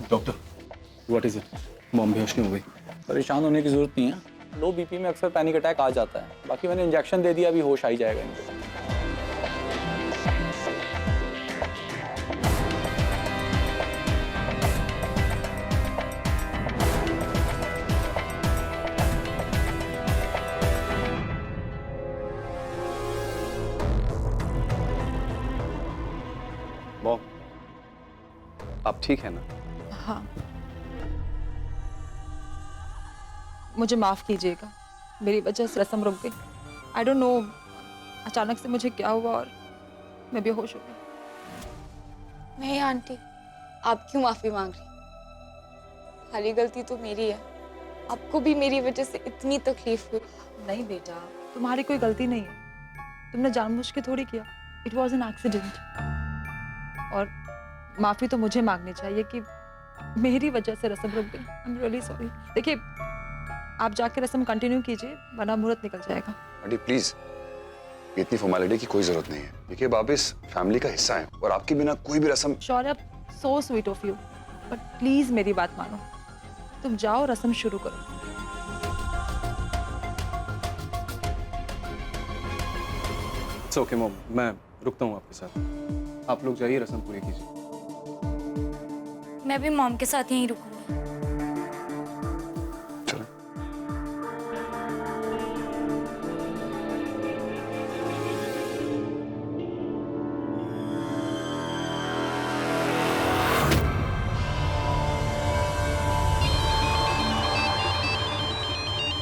Doctor, what is it? Mom बेहोश नहीं हो गई? परेशान होने की जरूरत नहीं है। लो बीपी में अक्सर पैनिक अटैक आ जाता है। बाकी मैंने इंजेक्शन दे दिया, अभी होश आ ही जाएगा इनको। मॉम, आप ठीक है ना? हाँ, मुझे माफ कीजिएगा, मेरी वजह से रस्म रुक गई। आई डोंट नो अचानक से मुझे क्या हुआ और मैं बेहोश हो गई। नहीं आंटी, आप क्यों माफी मांग रही? सारी गलती तो मेरी है। आपको भी मेरी वजह से इतनी तकलीफ हुई। नहीं बेटा, तुम्हारी कोई गलती नहीं है, तुमने जानबूझ के थोड़ी किया। It was an accident. और माफी तो मुझे मांगनी चाहिए कि मेरी वजह से रस्म रुक गई। I am really sorry. देखिए, आप जाके रस्म कंटिन्यू कीजिए, वरना मुहूर्त निकल जाएगा। आंटी प्लीज, इतनी फॉर्मेलिटी की कोई जरूरत नहीं है। देखिए, आप इस फैमिली का हिस्सा हैं और आपके बिना कोई भी रस्म। Shaurya, so sweet of you, but please मेरी बात मानो। तुम जाओ, रस्म शुरू करो। इट्स ओके मॉम, मैं रुकता हूँ आपके साथ। आप लोग जाइए, रस्म पूरी कीजिए। मैं भी मॉम के साथ यहीं रुकूंगी। चलो।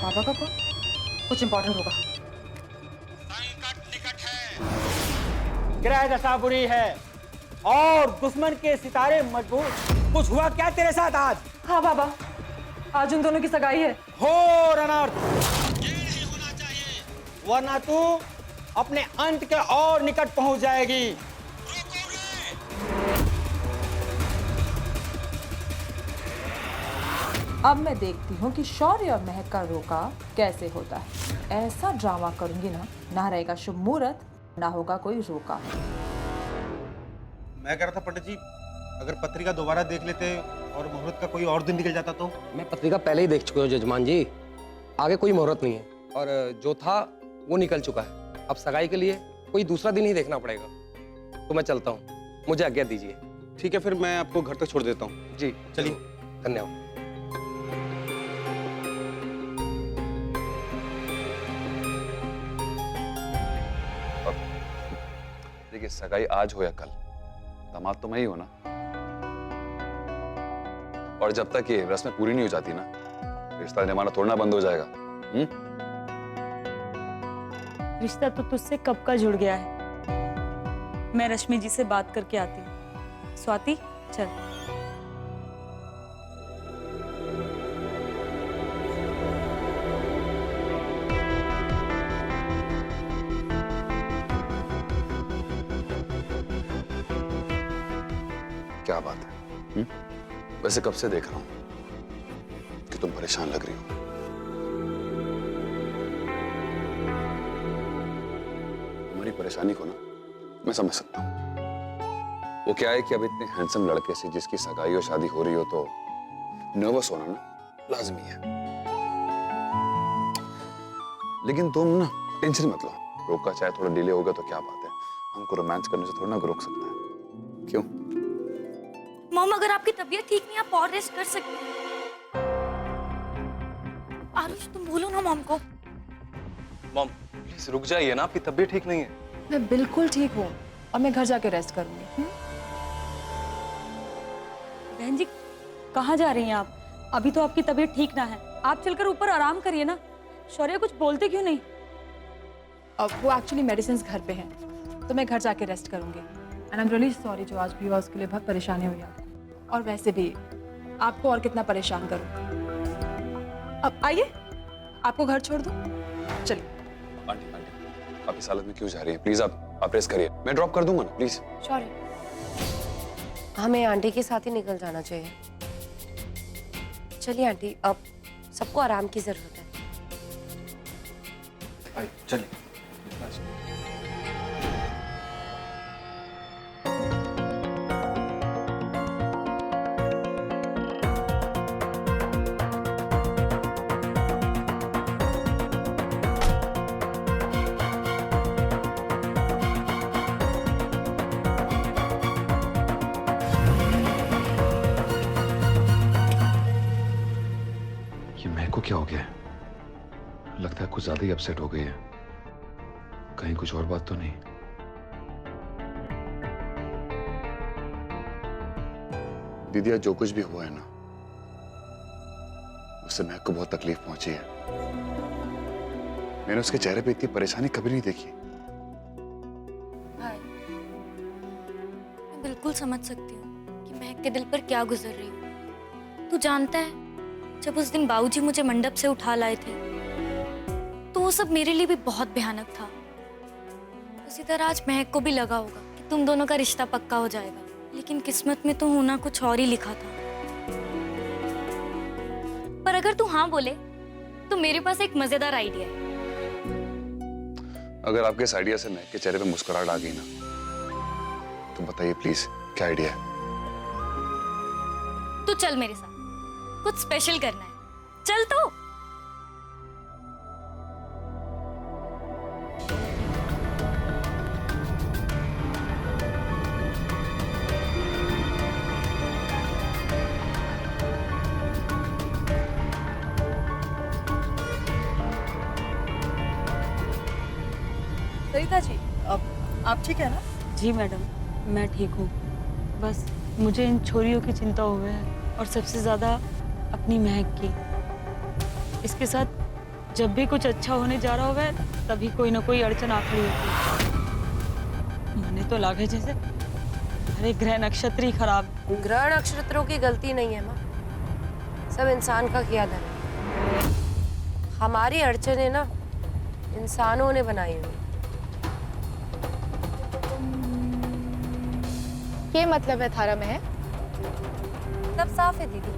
पापा का कॉल? कुछ इंपॉर्टेंट होगा। ग्रह दशा बुरी है और दुश्मन के सितारे मजबूत। कुछ हुआ क्या तेरे साथ आज? हाँ बाबा, आज उन दोनों की सगाई है। घोर अनर्थ। ये नहीं होना चाहिए, वरना तू अपने अंत के और निकट पहुंच जाएगी। अब मैं देखती हूँ कि शौर्य और महक का रोका कैसे होता है। ऐसा ड्रामा करूंगी ना रहेगा शुभ मुहूर्त, ना होगा कोई रोका। मैं कह रहा था पंडित जी, अगर पत्रिका दोबारा देख लेते और मुहूर्त का कोई और दिन निकल जाता तो? मैं पत्रिका पहले ही देख चुका हूँ जजमान जी, आगे कोई मुहूर्त नहीं है और जो था वो निकल चुका है। अब सगाई के लिए कोई दूसरा दिन ही देखना पड़ेगा। तो मैं चलता हूँ, मुझे आज्ञा दीजिए। ठीक है, फिर मैं आपको घर तक छोड़ देता हूँ। जी चलिए। धन्यवाद। देखिए, सगाई आज हो या कल, दामाद तो मैं ही हूं ना। और जब तक ये रस्में पूरी नहीं हो जाती ना, रिश्ता निभाना तोड़ना बंद हो जाएगा। रिश्ता तो तुझसे कब का जुड़ गया है। मैं रश्मि जी से बात करके आती हूँ। स्वाति, चल। क्या बात है? वैसे कब से देख रहा हूं कि तुम परेशान लग रही हो। तुम्हारी परेशानी को ना मैं समझ सकता हूं। वो क्या है कि अब इतने हैंडसम लड़के से जिसकी सगाई और शादी हो रही हो तो नर्वस होना ना लाजमी है। लेकिन तुम ना टेंशन मत लो। रोका चाहे थोड़ा डिले होगा तो क्या बात है, हमको रोमांस करने से थोड़ा ना रोक सकता है। क्यों? मॉम, अगर आपकी तबीयत ठीक नहीं, आप और रेस्ट कर सकते हैं। आरुष, तुम बोलो ना मॉम को। मॉम प्लीज रुक जाइए ना, आपकी तबीयत ठीक नहीं है। मैं बिल्कुल ठीक हूँ और मैं घर जाके रेस्ट करूंगी। बहन जी, कहाँ जा रही हैं आप? अभी तो आपकी तबीयत ठीक ना है। आप चलकर ऊपर आराम करिए ना। शौर्य कुछ बोलते क्यों नहीं? अब वो एक्चुअली मेडिसिन घर पे हैं, तो मैं घर जाके रेस्ट करूंगी। And I am really sorry, जो आज भी हुआ उसके लिए बहुत परेशानी हुई आपको। और वैसे भी आपको और कितना परेशान करूं। अब आइए, आपको घर छोड़ दूं? चलिए। आंटी आंटी, आप इस हालत में क्यों जा रही हैं? प्लीज आप रेस्ट करिए, मैं ड्रॉप कर दूंगा ना, प्लीज। सॉरी, हमें आंटी के साथ ही निकल जाना चाहिए। चलिए आंटी, अब सबको आराम की जरूरत है। चलिए। गया है। लगता है कुछ ज्यादा ही अपसेट हो गई है। कहीं कुछ और बात तो नहीं? दीदी, आज जो कुछ भी हुआ है ना, उससे महक को बहुत तकलीफ पहुंची है। मैंने उसके चेहरे पे इतनी परेशानी कभी नहीं देखी। भाई, मैं बिल्कुल समझ सकती हूँ कि महक के दिल पर क्या गुजर रही हूँ। तू जानता है, जब उस दिन बाबूजी मुझे मंडप से उठा लाए थे, तो वो सब मेरे लिए भी बहुत भयानक था। उसी तरह आज महक को भी लगा होगा कि तुम दोनों का रिश्ता पक्का हो जाएगा, लेकिन किस्मत में तो होना कुछ और ही लिखा था। पर अगर तू हाँ बोले तो मेरे पास एक मजेदार आइडिया है। अगर आपके इस आइडिया से महक के चेहरे पे मुस्कुराहट आ गई ना, तो बताइए प्लीज, क्या आइडिया है? तू चल मेरे साथ, कुछ स्पेशल करना है। चल तो। सरिता जी, अब आप ठीक है ना? जी मैडम, मैं ठीक हूँ। बस मुझे इन छोरियों की चिंता हुए है, और सबसे ज़्यादा अपनी महक की। इसके साथ जब भी कुछ अच्छा होने जा रहा होगा, तभी कोई ना कोई अड़चन आ खड़ी होती है। मैंने तो लागे जैसे अरे ग्रह नक्षत्र ही खराब। ग्रह नक्षत्रों की गलती नहीं है माँ, सब इंसान का किया धर्म। हमारी अड़चने ना इंसानों ने बनाई हुई। ये मतलब है थारा महक? सब साफ है दीदी,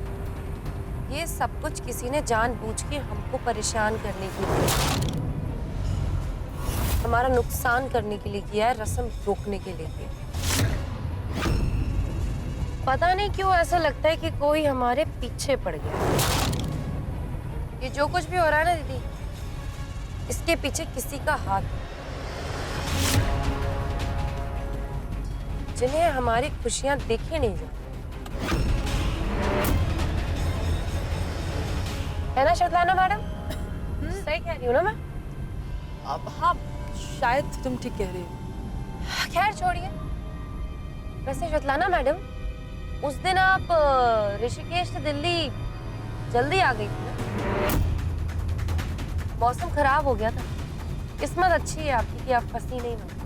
ये सब कुछ किसी ने जानबूझ के हमको परेशान करने के लिए, हमारा नुकसान करने के लिए किया है, रस्म रोकने के लिए किया। पता नहीं क्यों ऐसा लगता है कि कोई हमारे पीछे पड़ गया। ये जो कुछ भी हो रहा है ना दीदी, इसके पीछे किसी का हाथ है, जिन्हें हमारी खुशियां देखी नहीं जाती। है ना श्वेतलाना मैडम? सही कह रही हूँ ना मैं? अब हाँ, शायद तुम ठीक कह रही हो। खैर छोड़िए। वैसे श्वेतलाना मैडम, उस दिन आप ऋषिकेश से दिल्ली जल्दी आ गई थी ना? मौसम खराब हो गया था। किस्मत अच्छी है आपकी कि आप फंसी नहीं वहाँ।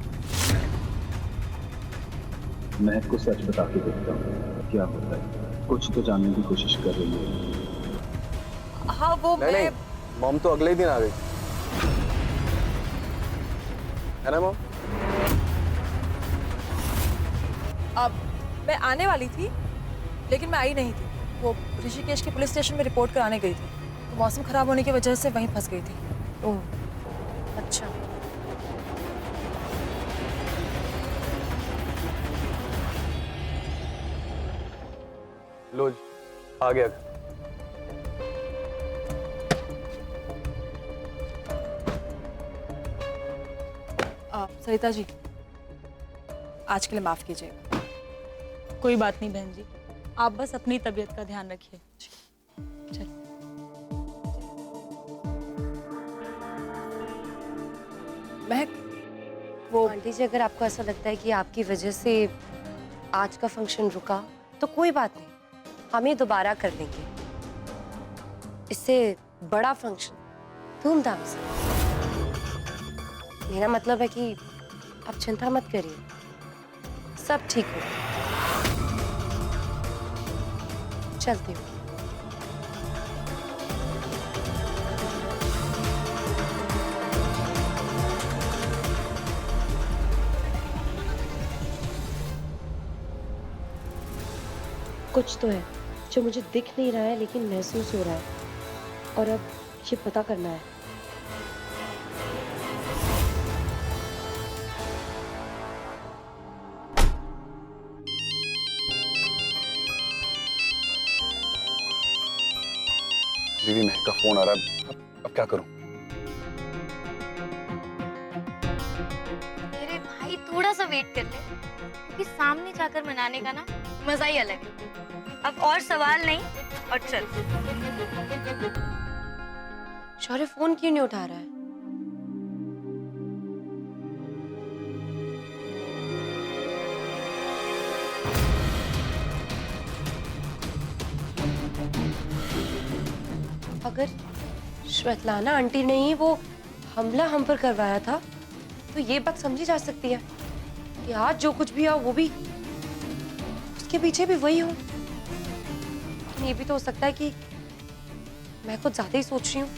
महक को सच बता के देखता हूँ क्या होता है। कुछ तो जानने की कोशिश कर रही है। हाँ वो नहीं, मॉम तो अगले ही दिन आ गई, है ना मॉम? अब मैं आने वाली थी, लेकिन मैं आई नहीं थी। वो ऋषिकेश के पुलिस स्टेशन में रिपोर्ट कराने गई थी, तो मौसम खराब होने की वजह से वहीं फंस गई थी। ओह, अच्छा। लो, आ गया। सरिता जी, आज के लिए माफ कीजिएगा। कोई बात नहीं बहन जी, आप बस अपनी तबीयत का ध्यान रखिए। चल। महक, वो आंटी जी, अगर आपको ऐसा लगता है कि आपकी वजह से आज का फंक्शन रुका, तो कोई बात नहीं, हम ये दोबारा कर लेंगे। इससे बड़ा फंक्शन धूमधाम से। मेरा मतलब है कि आप चिंता मत करिए, सब ठीक होगा। चलती हूँ। कुछ तो है जो मुझे दिख नहीं रहा है, लेकिन महसूस हो रहा है, और अब ये पता करना है। दीदी, महक का फोन आ रहा है। अब क्या करूं? मेरे भाई थोड़ा सा वेट कर ले, क्योंकि सामने जाकर मनाने का ना मजा ही अलग है। अब और सवाल नहीं, और चल। शौर्य फोन क्यों नहीं उठा रहा है? अगर श्वेतलाना आंटी ने ही वो हमला हम पर करवाया था तो ये बात समझी जा सकती है कि आज जो कुछ भी हुआ वो भी उसके पीछे भी वही हो। लेकिन ये भी तो हो सकता है कि मैं कुछ ज्यादा ही सोच रही हूँ।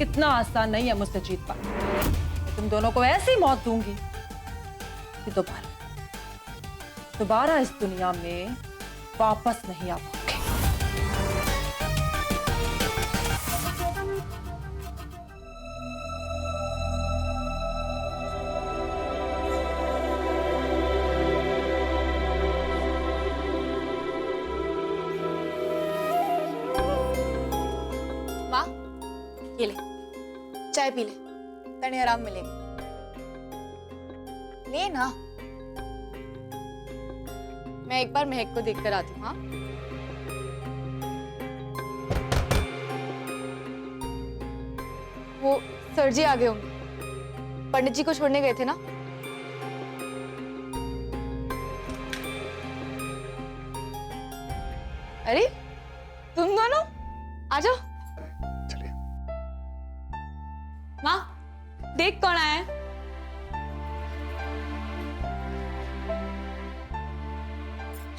इतना आसान नहीं है मुझसे जीत पाना। तुम दोनों को ऐसी मौत दूंगी कि दोबारा इस दुनिया में वापस नहीं आ पाओगे। माँ, ये ले, चाय पी ले, तने आराम मिलेगा। ले ना। मैं एक बार महक को देखकर आती हूँ। हाँ, वो सर जी आ गए होंगे, पंडित जी को छोड़ने गए थे ना। अरे तुम दोनों आ जाओ। चलिए। माँ, देख कौन आया है।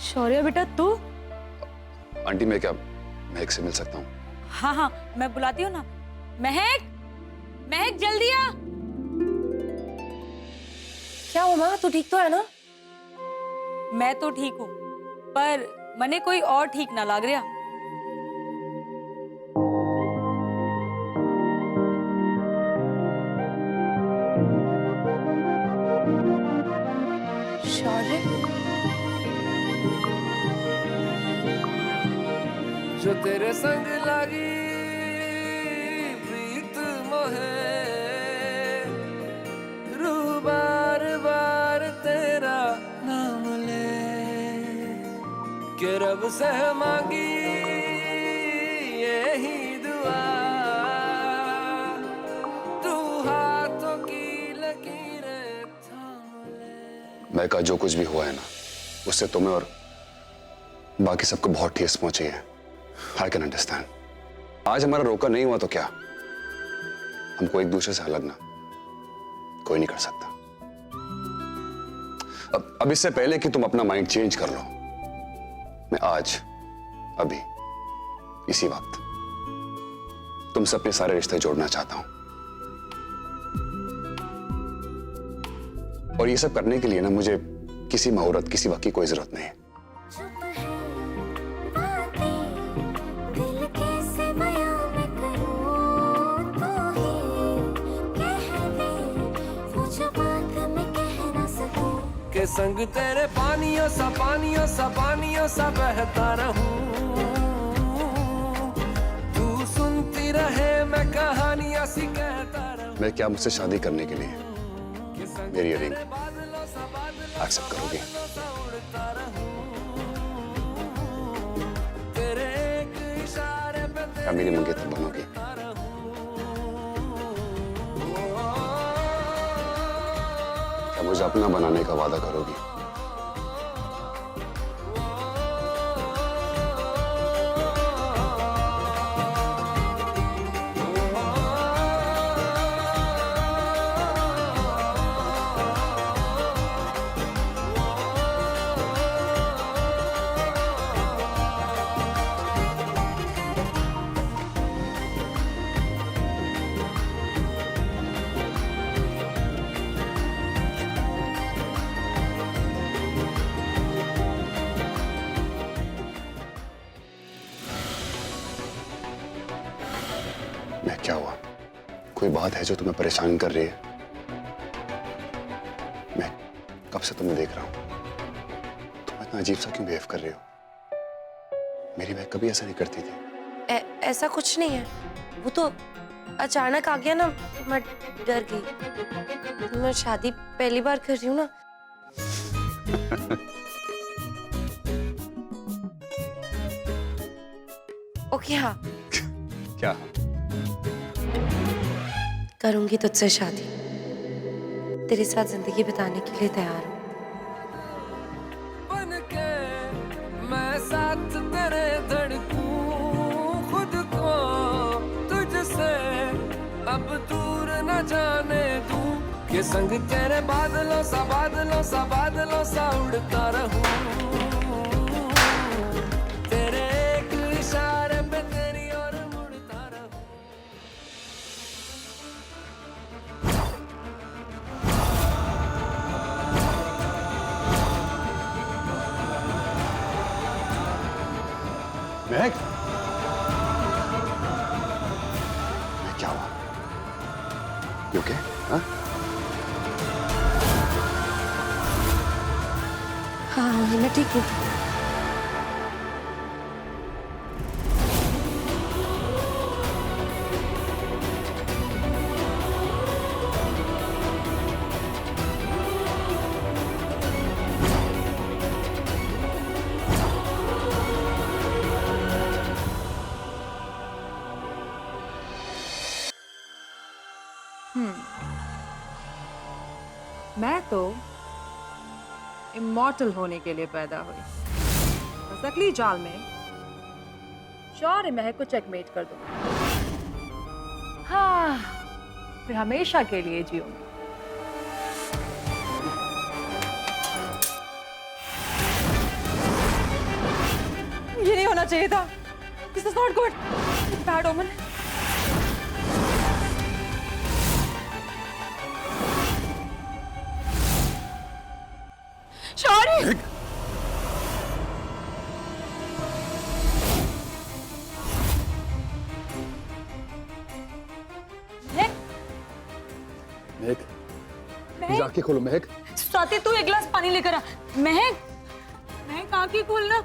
शौर्य बेटा तू? आंटी मैं क्या महक से मिल सकता हूँ? हाँ हाँ, मैं बुलाती हूँ ना। महक, महक जल्दी आ। क्या हुआ माँ, तू ठीक तो है ना? मैं तो ठीक हूँ, पर मने कोई और ठीक ना लग रहा। शौर्य, जो तेरे संग लगी प्रीत मोहे, रूह बार बार तेरा नाम ले, के रब से मांगी यही दुआ, तू हाथों की लकीरें थाम ले। मैं का जो कुछ भी हुआ है ना, उससे तुम्हें और बाकी सबको बहुत ठेस पहुंची है। I can understand. आज हमारा रोका नहीं हुआ तो क्या, हमको एक दूसरे से अलग ना कोई नहीं कर सकता। अब इससे पहले कि तुम अपना माइंड चेंज कर लो, मैं आज अभी इसी वक्त तुमसे अपने सारे रिश्ते जोड़ना चाहता हूं। और ये सब करने के लिए ना मुझे किसी मुहूर्त, किसी वक्त की कोई जरूरत नहीं है। के संग तेरे पानियों सा बहता रहूं, तू सुनती रहे मैं कहानियां सी कहता रहूं। मैं क्या मुझसे शादी करने के लिए मेरी रिंग एक्सेप्ट करोगी? क्या मेरी मंगेतर बनोगी? क्या मुझे अपना बनाने का वादा करोगी? मैं क्या हुआ? कोई बात है जो तुम्हें परेशान कर रही है? मैं कब से तुम्हें देख रहा हूं, तुम इतना अजीब सा क्यों बिहेव कर रही हो? मेरी बहन कभी ऐसा नहीं करती थी। ऐसा कुछ नहीं है, वो तो अचानक आ गया ना, तो मैं डर गई। मैं शादी पहली बार कर रही हूँ ना। ओके हाँ, क्या? करूंगी तुझसे शादी, तेरे साथ जिंदगी बिताने के लिए तैयार हूँ। मैं साथ तेरे धड़कूं खुद को तुझसे, अब दूर न जाने दूं कि संग तेरे बादलों सा बादलों सा बादलों सा उड़ता रहूं, तेरे एक इशारे पे तेरी ओर मुड़ता रहूं। महक, क्या हुआ? You okay? हाँ? हाँ मैं ठीक हूँ। मैं तो इमॉर्टल होने के लिए पैदा हुई, बस अगली जाल में शौर्य महक को चेकमेट कर दो। हाँ, फिर हमेशा के लिए जीऊंगी। ये नहीं होना चाहिए था। This is not good. It's bad omen. Shaurya! Mahak, please आंखें खोलो महक। स्वाति तू एक गिलास पानी लेकर आ। महक, महक आंखें खोलना।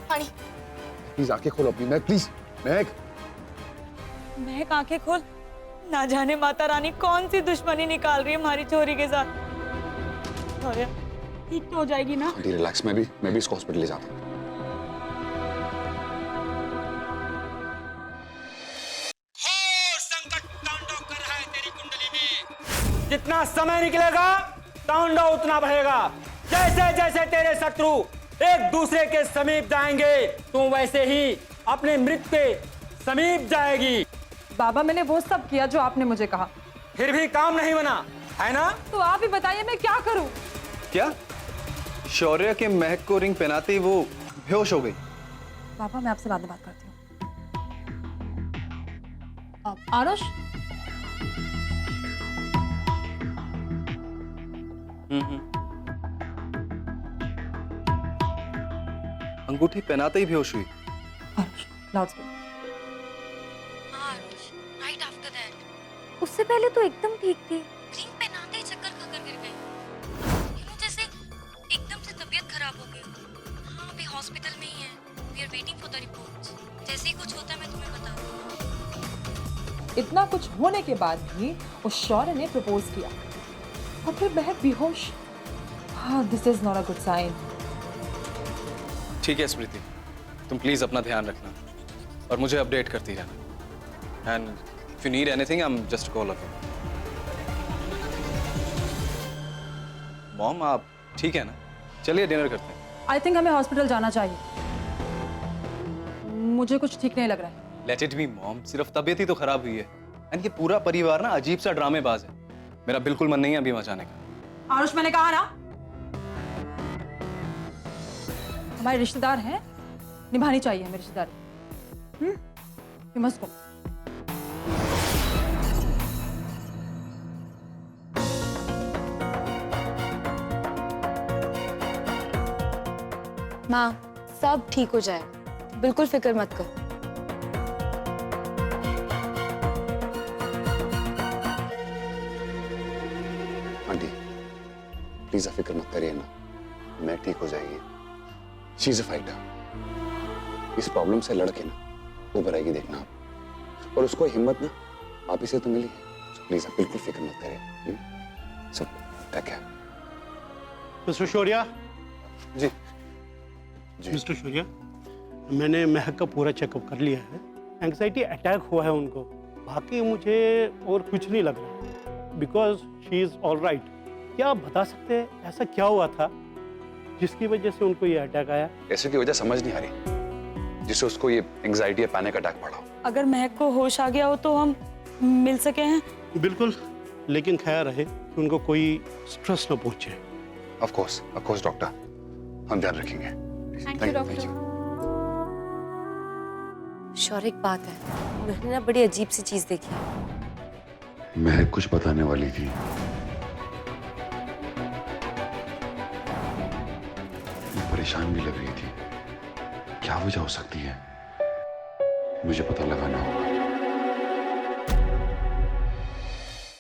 पानी। प्लीज आंखें खोलो अपनी महक, प्लीज महक। महक आंखें खोल। ना जाने माता रानी कौन सी दुश्मनी निकाल रही है हमारी छोरी के साथ। शौर्य, ठीक तो हो जाएगी ना? आंटी रिलैक्स, मैं भी इसको हॉस्पिटल ले जाता हूँ। जितना समय निकलेगा तांडव उतना बढ़ेगा। जैसे जैसे तेरे शत्रु एक दूसरे के समीप जाएंगे, तू वैसे ही अपने मृत्यु के समीप जाएगी। बाबा, मैंने वो सब किया जो आपने मुझे कहा, फिर भी काम नहीं बना, है ना? तो आप ही बताइए मैं क्या करूं? क्या? शौर्य के महक को रिंग पहनाते ही वो बेहोश हो गई। बाबा, मैं आपसे बाद में बात करती हूँ। आरुष, अंगूठी पहनाते ही बेहोश हुई। Aarush, loudspeaker. Right after that. उससे पहले तो एकदम ठीक थी, रिंग पहनाते ही चक्कर खाकर गिर गई। यू नो, जैसे एकदम से तबीयत खराब हो गई। हाँ, अभी हॉस्पिटल में ही है। We are waiting for the reports. जैसे ही कुछ होता है मैं तुम्हें बताऊंगी। इतना कुछ होने के बाद भी उस शौर्य ने प्रपोज किया और फिर महक बेहोश। हाँ, this is not a good sign. ठीक है स्मृति, तुम प्लीज अपना ध्यान रखना और मुझे अपडेट करती रहना। And if you need anything, I am just call up. Mom, आप ठीक है ना? चलिए डिनर करते हैं। आई थिंक हमें हॉस्पिटल जाना चाहिए। मुझे कुछ ठीक नहीं लग रहा है। लेट इट बी मॉम, सिर्फ तबीयत ही तो खराब हुई है। एंड ये पूरा परिवार ना अजीब सा ड्रामेबाज है। मेरा बिल्कुल मन नहीं है अभी वहां जाने का। आरुष, मैंने कहा ना, हमारे रिश्तेदार हैं, निभानी चाहिए हमें रिश्तेदारी। You must go. माँ, सब ठीक हो जाए, बिल्कुल फिक्र मत कर। आंटी प्लीज फिक्र मत करिए ना, मैं ठीक हो जाएगी। She is a fighter. इस प्रॉब्लम से लड़के ना ऊपर आएगी, देखना आप। और उसको हिम्मत ना आप ही से तो मिली है। सो प्लीज आप बिल्कुल फिक्र मत करिए। सब ठीक है। मिस्टर शौर्या। जी जी मिस्टर शौर्या, मैंने महक का पूरा चेकअप कर लिया है। एंग्जाइटी अटैक हुआ है उनको, बाकी मुझे और कुछ नहीं लग रहा, because she is all right. क्या आप बता सकते हैं ऐसा क्या हुआ था जिसकी वजह से उनको ये अटैक आया? ऐसे की वजह समझ नहीं आ रही जिससे उसको ये एंग्जाइटी या पैनिक अटैक पड़ा हो। अगर महक को होश आ गया हो तो हम मिल सके हैं? बिल्कुल, लेकिन ख्याल रहे कि उनको कोई स्ट्रेस न पहुंचे। ऑफ कोर्स डॉक्टर, हम ध्यान रखेंगे। Thank you doctor. शौर्य, एक बात है, मैंने ना बड़ी अजीब सी चीज देखी है। महक कुछ बताने वाली थी। परेशान भी लग रही थी। क्या वजह हो सकती है, मुझे पता लगाना होगा।